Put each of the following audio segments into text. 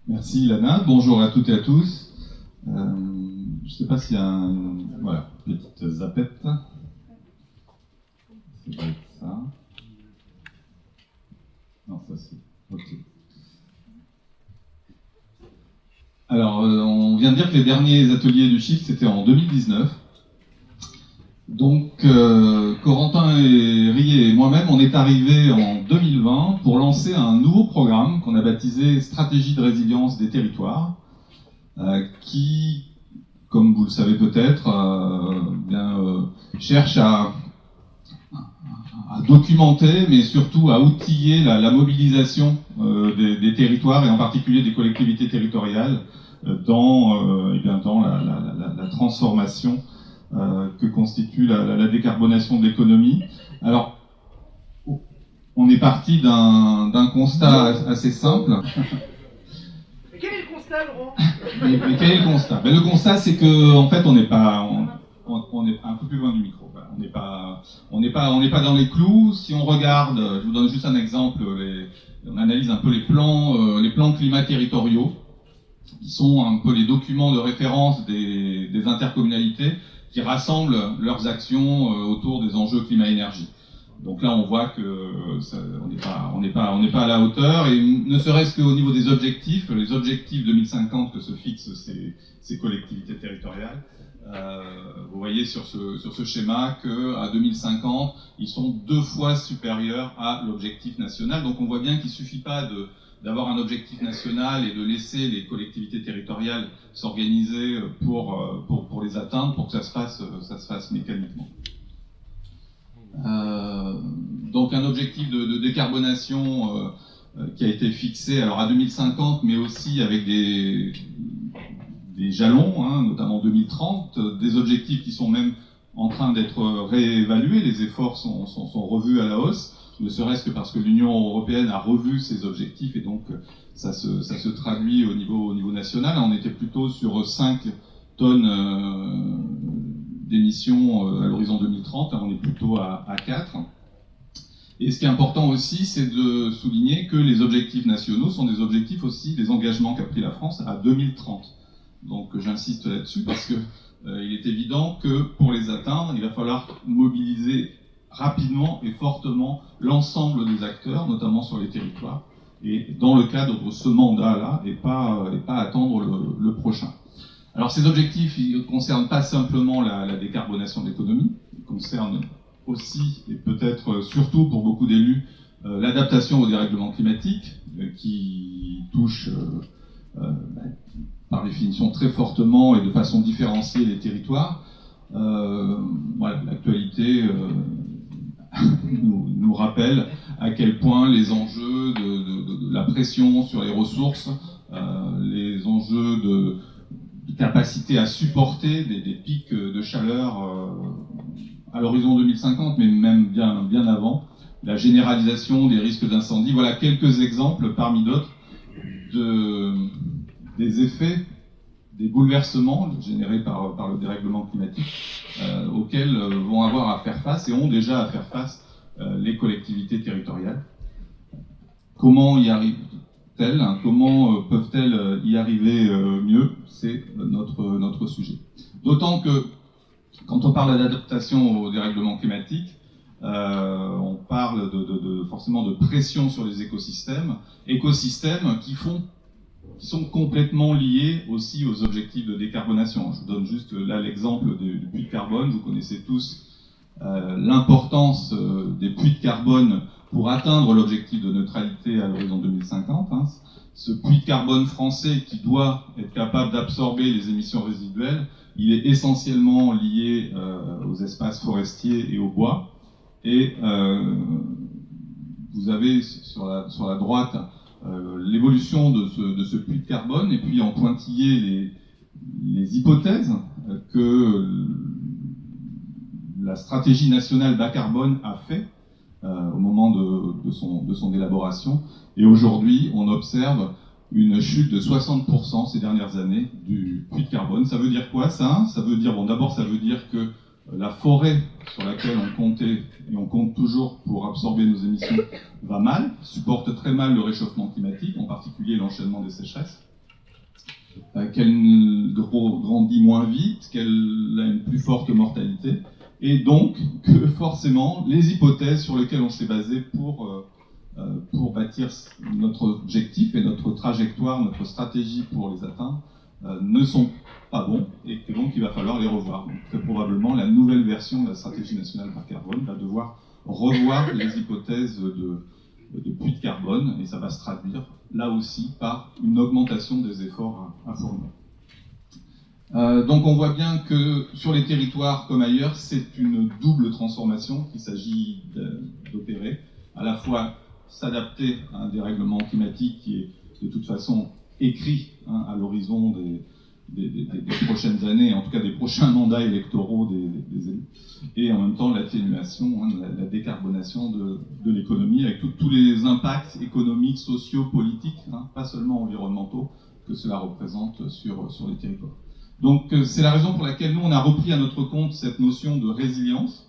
Merci Lana, bonjour à toutes et à tous. Je ne sais pas s'il y a voilà, petite zapette. Ça doit être ça. Non, ça c'est... Ok. Alors, on vient de dire que les derniers ateliers du Shift, c'était en 2019. Donc, Corentin et Riet et moi-même, on est arrivés en 2020 pour lancer un nouveau programme qu'on a baptisé Stratégie de résilience des territoires, qui, comme vous le savez peut-être, cherche à documenter, mais surtout à outiller la mobilisation des territoires, et en particulier des collectivités territoriales, dans la transformation que constitue la décarbonation de l'économie. Alors, on est parti d'un constat assez simple. Mais quel est le constat, Laurent? Mais quel est le constat? Le constat, c'est que en fait, on est un peu plus loin du micro. Voilà. On n'est pas dans les clous. Si on regarde, je vous donne juste un exemple. On analyse un peu les plans climat territoriaux, qui sont un peu les documents de référence des intercommunalités qui rassemblent leurs actions autour des enjeux climat-énergie. Donc là, on voit que on n'est pas à la hauteur, et ne serait-ce qu'au niveau des objectifs, les objectifs 2050 que se fixent ces collectivités territoriales. Vous voyez sur ce schéma qu'à 2050, ils sont 2 fois supérieurs à l'objectif national. Donc on voit bien qu'il ne suffit pas d'avoir un objectif national et de laisser les collectivités territoriales s'organiser pour les atteindre, pour que ça se fasse mécaniquement. Donc un objectif de décarbonation qui a été fixé alors à 2050, mais aussi avec des jalons, notamment 2030, des objectifs qui sont même en train d'être réévalués. Les efforts sont revus à la hausse, ne serait-ce que parce que l'Union européenne a revu ses objectifs, et donc ça se traduit au niveau national. On était plutôt sur 5 tonnes d'émissions à l'horizon 2030, on est plutôt à 4. Et ce qui est important aussi, c'est de souligner que les objectifs nationaux sont des objectifs aussi des engagements qu'a pris la France à 2030. Donc j'insiste là-dessus parce que il est évident que pour les atteindre, il va falloir mobiliser rapidement et fortement l'ensemble des acteurs, notamment sur les territoires, et dans le cadre de ce mandat-là, et pas attendre le prochain. Alors ces objectifs, ils ne concernent pas simplement la décarbonation de l'économie, ils concernent aussi, et peut-être surtout pour beaucoup d'élus, l'adaptation au dérèglement climatique, qui touche par définition très fortement et de façon différenciée les territoires. Voilà, l'actualité nous rappelle à quel point les enjeux de la pression sur les ressources, les enjeux de capacité à supporter des pics de chaleur à l'horizon 2050, mais même bien avant, la généralisation des risques d'incendie. Voilà quelques exemples parmi d'autres des effets, des bouleversements générés par le dérèglement climatique auxquels vont avoir à faire face et ont déjà à faire face les collectivités territoriales. Comment y arrivent-elles? Comment peuvent-elles y arriver mieux? C'est notre sujet. D'autant que quand on parle d'adaptation au dérèglement climatique, on parle forcément de pression sur les écosystèmes qui sont complètement liés aussi aux objectifs de décarbonation. Je vous donne juste là l'exemple du puits de carbone. Vous connaissez tous l'importance des puits de carbone pour atteindre l'objectif de neutralité à l'horizon 2050. Ce puits de carbone français qui doit être capable d'absorber les émissions résiduelles, il est essentiellement lié aux espaces forestiers et aux bois. Et vous avez sur la droite l'évolution de ce puits de carbone, et puis en pointillé les hypothèses que la stratégie nationale bas carbone a fait au moment de son élaboration. Et aujourd'hui, on observe une chute de 60% ces dernières années du puits de carbone. Ça veut dire quoi, ça? Ça veut dire, d'abord, ça veut dire que la forêt sur laquelle on comptait, et on compte toujours pour absorber nos émissions, va mal, supporte très mal le réchauffement climatique, en particulier l'enchaînement des sécheresses. qu'elle grandit moins vite, qu'elle a une plus forte mortalité, et donc que forcément les hypothèses sur lesquelles on s'est basé pour bâtir notre objectif et notre trajectoire, notre stratégie pour les atteindre, ne sont pas bons, et que donc il va falloir les revoir. Donc, très probablement, la nouvelle version de la stratégie nationale bas carbone va devoir revoir les hypothèses de puits de carbone, et ça va se traduire là aussi par une augmentation des efforts à fournir. Donc on voit bien que sur les territoires comme ailleurs, c'est une double transformation qu'il s'agit d'opérer, à la fois s'adapter à un dérèglement climatique qui est de toute façon écrit à l'horizon des prochaines années, en tout cas des prochains mandats électoraux des élus, et en même temps l'atténuation, la décarbonation de l'économie avec tous les impacts économiques, sociaux, politiques, pas seulement environnementaux, que cela représente sur les territoires. Donc c'est la raison pour laquelle nous on a repris à notre compte cette notion de résilience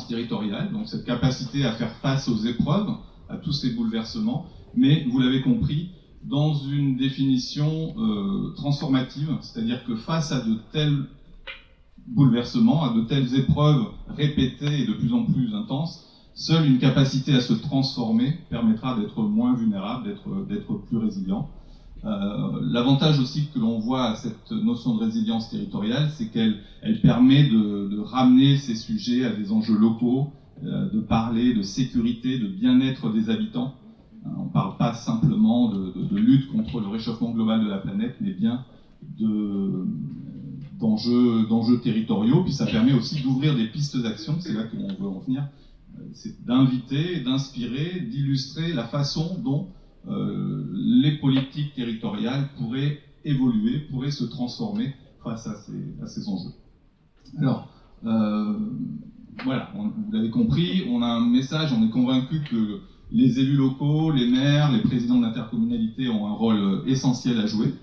territoriale, donc cette capacité à faire face aux épreuves, à tous ces bouleversements, mais vous l'avez compris, dans une définition transformative, c'est-à-dire que face à de tels bouleversements, à de telles épreuves répétées et de plus en plus intenses, seule une capacité à se transformer permettra d'être moins vulnérable, d'être plus résilient. L'avantage aussi que l'on voit à cette notion de résilience territoriale, c'est qu'elle permet de ramener ces sujets à des enjeux locaux, de parler de sécurité, de bien-être des habitants. On ne parle pas simplement de lutte contre le réchauffement global de la planète, mais bien d'enjeux territoriaux. Puis ça permet aussi d'ouvrir des pistes d'action, c'est là qu'on veut en venir, c'est d'inviter, d'inspirer, d'illustrer la façon dont les politiques territoriales pourraient évoluer, pourraient se transformer face à ces enjeux. Alors, voilà, vous l'avez compris, on a un message, on est convaincu que les élus locaux, les maires, les présidents d'intercommunalités ont un rôle essentiel à jouer,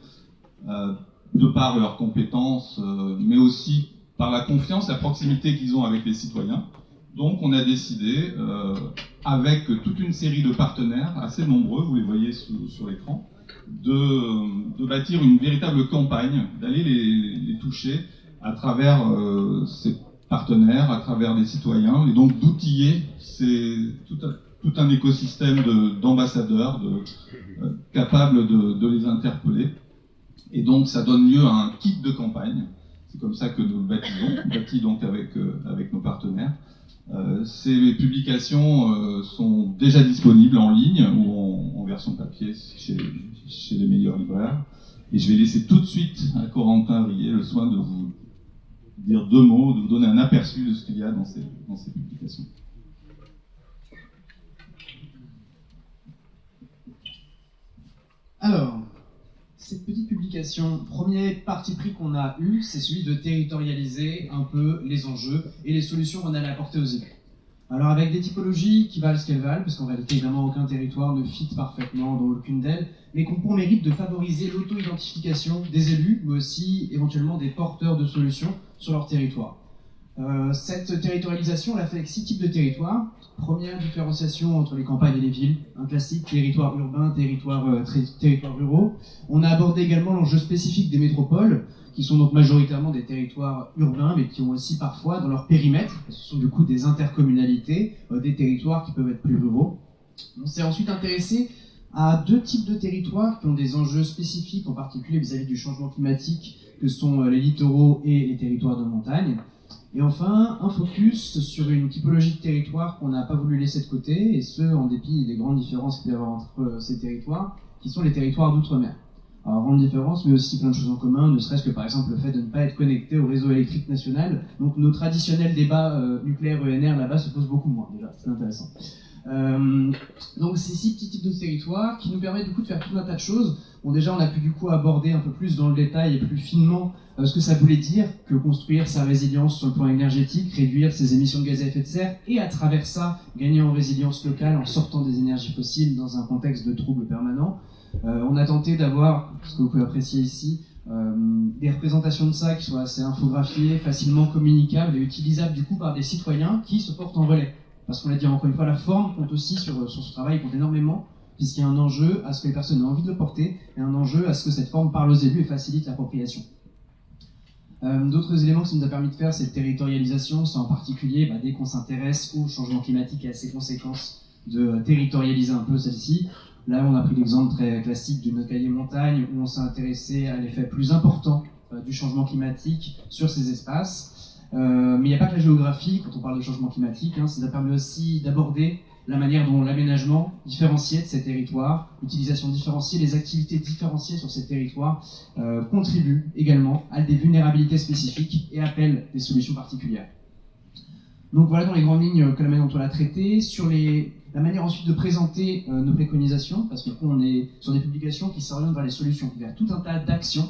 de par leurs compétences, mais aussi par la confiance, la proximité qu'ils ont avec les citoyens. Donc on a décidé, avec toute une série de partenaires, assez nombreux, vous les voyez sur l'écran, de bâtir une véritable campagne, d'aller les toucher à travers ces partenaires, à travers les citoyens, et donc d'outiller tout un écosystème d'ambassadeurs capables de les interpeller. Et donc ça donne lieu à un kit de campagne, c'est comme ça que nous le bâtis donc avec nos partenaires. Ces publications sont déjà disponibles en ligne ou en version papier chez les meilleurs libraires. Et je vais laisser tout de suite à Corentin Rier le soin de vous dire deux mots, de vous donner un aperçu de ce qu'il y a dans ces publications. Alors, cette petite publication, premier parti pris qu'on a eu, c'est celui de territorialiser un peu les enjeux et les solutions qu'on allait apporter aux élus. Alors avec des typologies qui valent ce qu'elles valent, parce qu'en réalité évidemment aucun territoire ne fit parfaitement dans aucune d'elles, mais qui ont pour mérite de favoriser l'auto-identification des élus, mais aussi éventuellement des porteurs de solutions sur leur territoire. Cette territorialisation, on l'a fait avec 6 types de territoires. Première différenciation entre les campagnes et les villes, un classique territoire urbain, territoire ruraux. On a abordé également l'enjeu spécifique des métropoles, qui sont donc majoritairement des territoires urbains, mais qui ont aussi parfois dans leur périmètre, ce sont du coup des intercommunalités, des territoires qui peuvent être plus ruraux. On s'est ensuite intéressé à 2 types de territoires qui ont des enjeux spécifiques, en particulier vis-à-vis du changement climatique, que sont les littoraux et les territoires de montagne. Et enfin, un focus sur une typologie de territoire qu'on n'a pas voulu laisser de côté, et ce, en dépit des grandes différences qu'il y a entre ces territoires, qui sont les territoires d'outre-mer. Alors, grande différence, mais aussi plein de choses en commun, ne serait-ce que par exemple le fait de ne pas être connecté au réseau électrique national. Donc nos traditionnels débats nucléaires ENR là-bas se posent beaucoup moins, déjà, c'est intéressant. Donc ces 6 petits types de territoires qui nous permettent du coup de faire tout un tas de choses. Bon, déjà on a pu du coup aborder un peu plus dans le détail et plus finement ce que ça voulait dire que construire sa résilience sur le plan énergétique, réduire ses émissions de gaz à effet de serre et à travers ça gagner en résilience locale en sortant des énergies fossiles dans un contexte de troubles permanents. On a tenté d'avoir, ce que vous pouvez apprécier ici, des représentations de ça qui soient assez infographiées, facilement communicables et utilisables du coup par des citoyens qui se portent en relais. Parce qu'on l'a dit encore une fois, la forme compte aussi sur ce travail, compte énormément, puisqu'il y a un enjeu à ce que les personnes aient envie de le porter, et un enjeu à ce que cette forme parle aux élus et facilite l'appropriation. D'autres éléments que ça nous a permis de faire, c'est la territorialisation, c'est en particulier, dès qu'on s'intéresse au changement climatique et à ses conséquences, de territorialiser un peu celle-ci. Là, on a pris l'exemple très classique du Nocaillé montagne, où on s'est intéressé à l'effet plus important du changement climatique sur ces espaces. Mais il n'y a pas que la géographie, quand on parle de changement climatique, ça permet aussi d'aborder la manière dont l'aménagement différencié de ces territoires, l'utilisation différenciée, les activités différenciées sur ces territoires contribuent également à des vulnérabilités spécifiques et appellent des solutions particulières. Donc voilà dans les grandes lignes que la manière dont on l'a traité. Sur la manière ensuite de présenter nos préconisations, parce que on est sur des publications qui s'orientent vers les solutions, vers tout un tas d'actions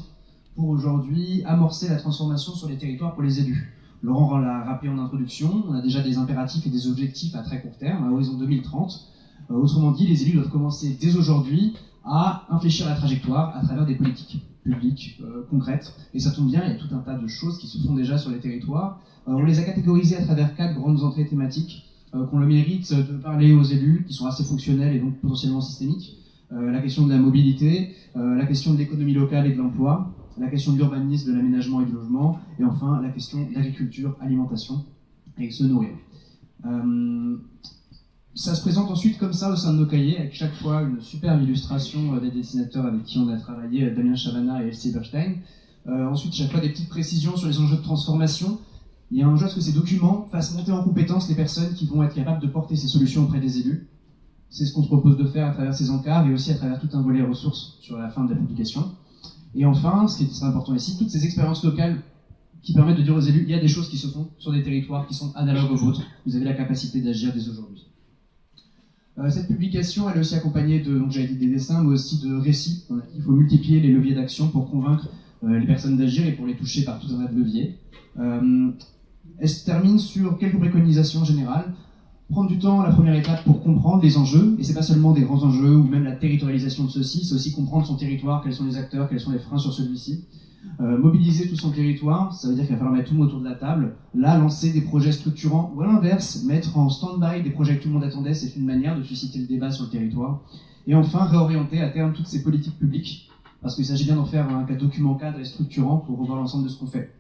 pour aujourd'hui amorcer la transformation sur les territoires pour les élus. Laurent l'a rappelé en introduction, on a déjà des impératifs et des objectifs à très court terme, à horizon 2030. Autrement dit, les élus doivent commencer dès aujourd'hui à infléchir la trajectoire à travers des politiques publiques concrètes. Et ça tombe bien, il y a tout un tas de choses qui se font déjà sur les territoires. On les a catégorisées à travers 4 grandes entrées thématiques qui ont le mérite de parler aux élus, qui sont assez fonctionnels et donc potentiellement systémiques. La question de la mobilité, la question de l'économie locale et de l'emploi, la question de l'urbanisme, de l'aménagement et du logement, et enfin la question de l'agriculture, alimentation et se nourrir. Ça se présente ensuite comme ça au sein de nos cahiers, avec chaque fois une superbe illustration des dessinateurs avec qui on a travaillé, Damien Chavana et Elsie Berstein. Ensuite, chaque fois des petites précisions sur les enjeux de transformation. Il y a un enjeu à ce que ces documents fassent monter en compétence les personnes qui vont être capables de porter ces solutions auprès des élus. C'est ce qu'on se propose de faire à travers ces encarts et aussi à travers tout un volet ressources sur la fin de la publication. Et enfin, ce qui est important ici, toutes ces expériences locales qui permettent de dire aux élus, il y a des choses qui se font sur des territoires qui sont analogues aux vôtres. Vous avez la capacité d'agir dès aujourd'hui. Cette publication, elle est aussi accompagnée de, donc j'avais dit des dessins, mais aussi de récits. Il faut multiplier les leviers d'action pour convaincre les personnes d'agir et pour les toucher par tout un tas de leviers. Elle se termine sur quelques préconisations générales. Prendre du temps, la première étape, pour comprendre les enjeux, et c'est pas seulement des grands enjeux ou même la territorialisation de ceux-ci, c'est aussi comprendre son territoire, quels sont les acteurs, quels sont les freins sur celui-ci. Mobiliser tout son territoire, ça veut dire qu'il va falloir mettre tout le monde autour de la table. Là, lancer des projets structurants, ou à l'inverse, mettre en stand-by des projets que tout le monde attendait, c'est une manière de susciter le débat sur le territoire. Et enfin, réorienter à terme toutes ces politiques publiques, parce qu'il s'agit bien d'en faire un document cadre et structurant pour revoir l'ensemble de ce qu'on fait.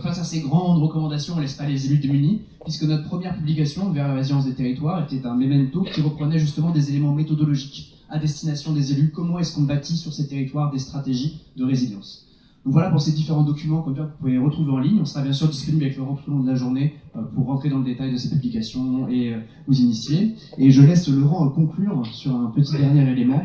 Face à ces grandes recommandations, on ne laisse pas les élus démunis, puisque notre première publication, Vers la résilience des territoires, était un memento qui reprenait justement des éléments méthodologiques à destination des élus. Comment est-ce qu'on bâtit sur ces territoires des stratégies de résilience? Donc voilà pour ces différents documents que vous pouvez retrouver en ligne. On sera bien sûr disponible avec Laurent tout au long de la journée pour rentrer dans le détail de ces publications et vous initier. Et je laisse Laurent conclure sur un petit dernier élément.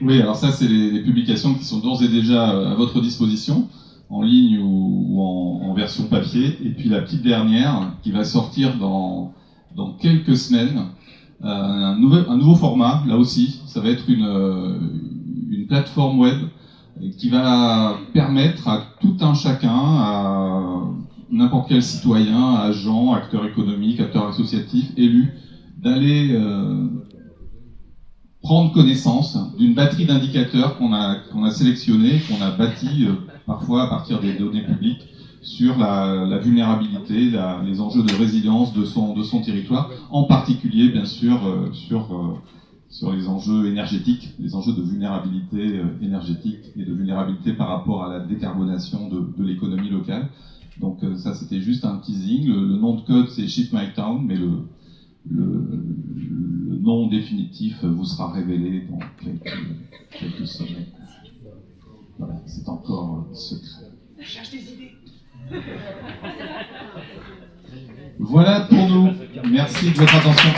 Oui, alors ça, c'est les publications qui sont d'ores et déjà à votre disposition, en ligne ou en version papier. Et puis la petite dernière, qui va sortir dans quelques semaines, un nouveau format, là aussi. Ça va être une plateforme web qui va permettre à tout un chacun, à n'importe quel citoyen, agent, acteur économique, acteur associatif, élu, d'aller prendre connaissance d'une batterie d'indicateurs qu'on a sélectionnés, qu'on a bâtis parfois à partir des données publiques sur la vulnérabilité, les enjeux de résilience de son territoire, en particulier bien sûr sur les enjeux énergétiques, les enjeux de vulnérabilité énergétique et de vulnérabilité par rapport à la décarbonation de l'économie locale. Donc ça c'était juste un teasing, le nom de code c'est Shift My Town, mais le nom définitif vous sera révélé dans quelques semaines. Voilà, c'est encore secret. Je cherche des idées. Voilà pour nous. Merci de votre attention.